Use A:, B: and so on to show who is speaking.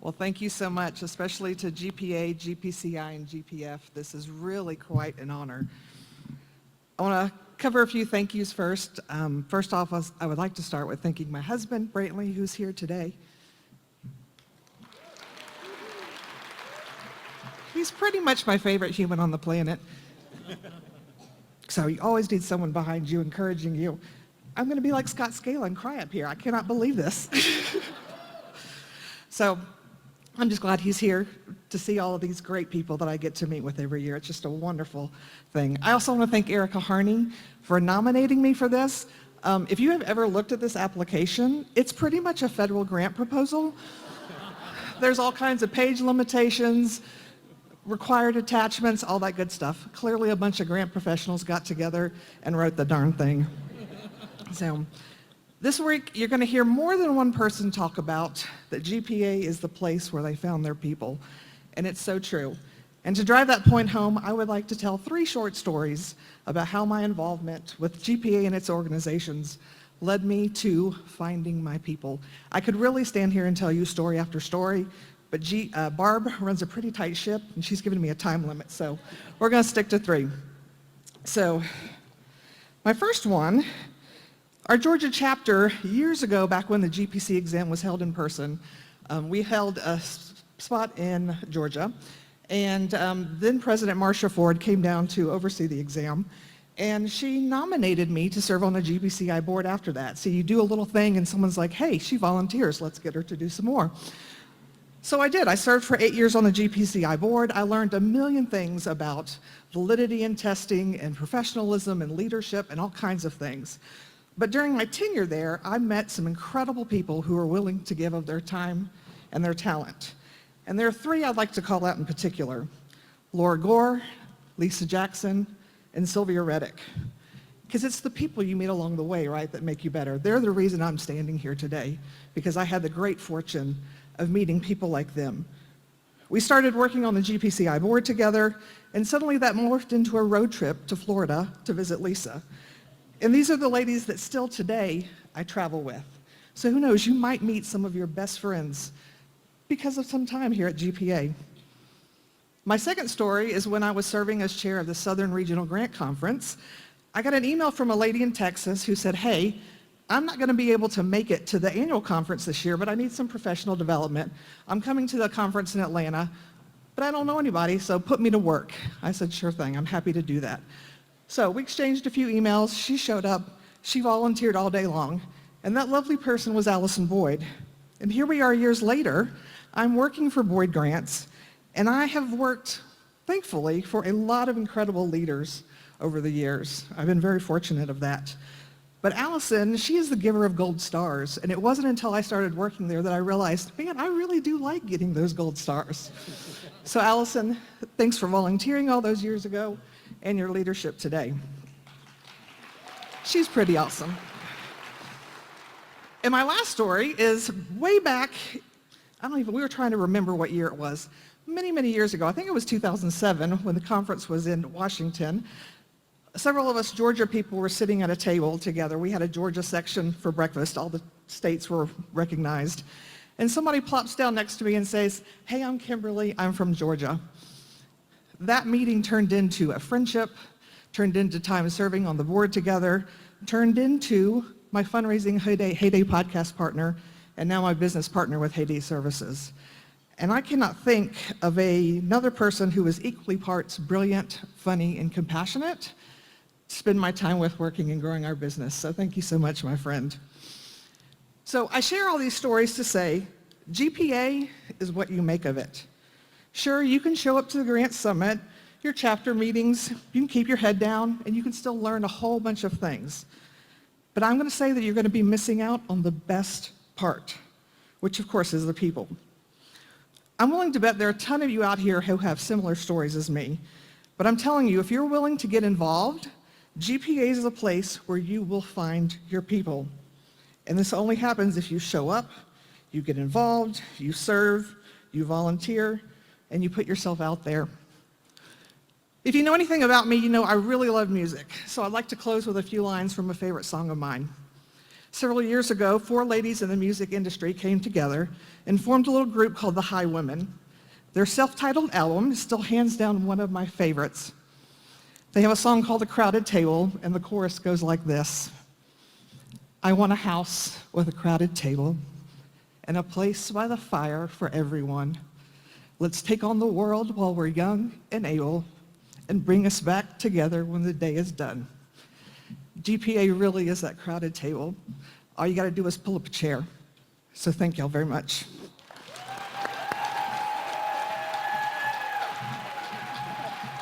A: Well, thank you so much, especially to GPA, GPCI, and GPF. This is really quite an honor. I want to cover a few thank yous first. First off, I would like to start with thanking my husband, Brantley, who's here today. He's pretty much my favorite human on the planet. So you always need someone behind you encouraging you. I'm going to be like Scott Scala and cry up here. I cannot believe this. So I'm just glad he's here to see all of these great people that I get to meet with every year. It's just a wonderful thing. I also want to thank Erica Harney for nominating me for this. If you have ever looked at this application, it's pretty much a federal grant proposal. There's all kinds of page limitations, required attachments, all that good stuff. Clearly a bunch of grant professionals got together and wrote the darn thing. So this week you're going to hear more than one person talk about that GPA is the place where they found their people. And it's so true. And to drive that point home, I would like to tell 3 short stories about how my involvement with GPA and its organizations led me to finding my people. I could really stand here and tell you story after story, but Barb runs a pretty tight ship, and she's given me a time limit, so we're going to stick to 3. So my first one, our Georgia chapter, years ago, back when the GPC exam was held in person, we held a spot in Georgia, and then President Marcia Ford came down to oversee the exam, and she nominated me to serve on the GPCI board after that. So you do a little thing, and someone's like, hey, she volunteers, let's get her to do some more. So I did. I served for 8 years on the GPCI board. I learned a million things about validity and testing and professionalism and leadership and all kinds of things. But during my tenure there, I met some incredible people who were willing to give of their time and their talent. And there are 3 I'd like to call out in particular: Laura Gore, Lisa Jackson, and Sylvia Reddick. Because it's the people you meet along the way, right, that make you better. They're the reason I'm standing here today, because I had the great fortune of meeting people like them. We started working on the GPCI board together, and suddenly that morphed into a road trip to Florida to visit Lisa. And these are the ladies that still today I travel with. So who knows, you might meet some of your best friends because of some time here at GPA. My second story is when I was serving as chair of the Southern Regional Grant Conference. I got an email from a lady in Texas who said, hey, I'm not going to be able to make it to the annual conference this year, but I need some professional development. I'm coming to the conference in Atlanta, but I don't know anybody, so put me to work. I said, sure thing, I'm happy to do that. So we exchanged a few emails. She showed up. She volunteered all day long. And that lovely person was Allison Boyd. And here we are years later. I'm working for Boyd Grants, and I have worked, thankfully, for a lot of incredible leaders over the years. I've been very fortunate of that. But Allison, she is the giver of gold stars, and it wasn't until I started working there that I realized, man, I really do like getting those gold stars. So Allison, thanks for volunteering all those years ago and your leadership today. She's pretty awesome. And my last story is way back, we were trying to remember what year it was, many, many years ago. I think it was 2007 when the conference was in Washington. Several of us Georgia people were sitting at a table together. We had a Georgia section for breakfast. All the states were recognized. And somebody plops down next to me and says, hey, I'm Kimberly, I'm from Georgia. That meeting turned into a friendship, turned into time serving on the board together, turned into my fundraising Heyday podcast partner, and now my business partner with Heyday Services. And I cannot think of another person who is equally parts brilliant, funny, and compassionate to spend my time with working and growing our business. So thank you so much, my friend. So I share all these stories to say, GPA is what you make of it. Sure, you can show up to the GrantSummit, your chapter meetings, you can keep your head down, and you can still learn a whole bunch of things. But I'm going to say that you're going to be missing out on the best part, which of course is the people. I'm willing to bet there are a ton of you out here who have similar stories as me, but I'm telling you, if you're willing to get involved, GPA is a place where you will find your people. And this only happens if you show up, you get involved, you serve, you volunteer, and you put yourself out there. If you know anything about me, you know I really love music. So I'd like to close with a few lines from a favorite song of mine. Several years ago, 4 ladies in the music industry came together and formed a little group called the High Women. Their self-titled album is still hands down one of my favorites. They have a song called "A Crowded Table," and the chorus goes like this. I want a house with a crowded table and a place by the fire for everyone. Let's take on the world while we're young and able and bring us back together when the day is done. GPA really is that crowded table. All you got to do is pull up a chair. So thank y'all very much.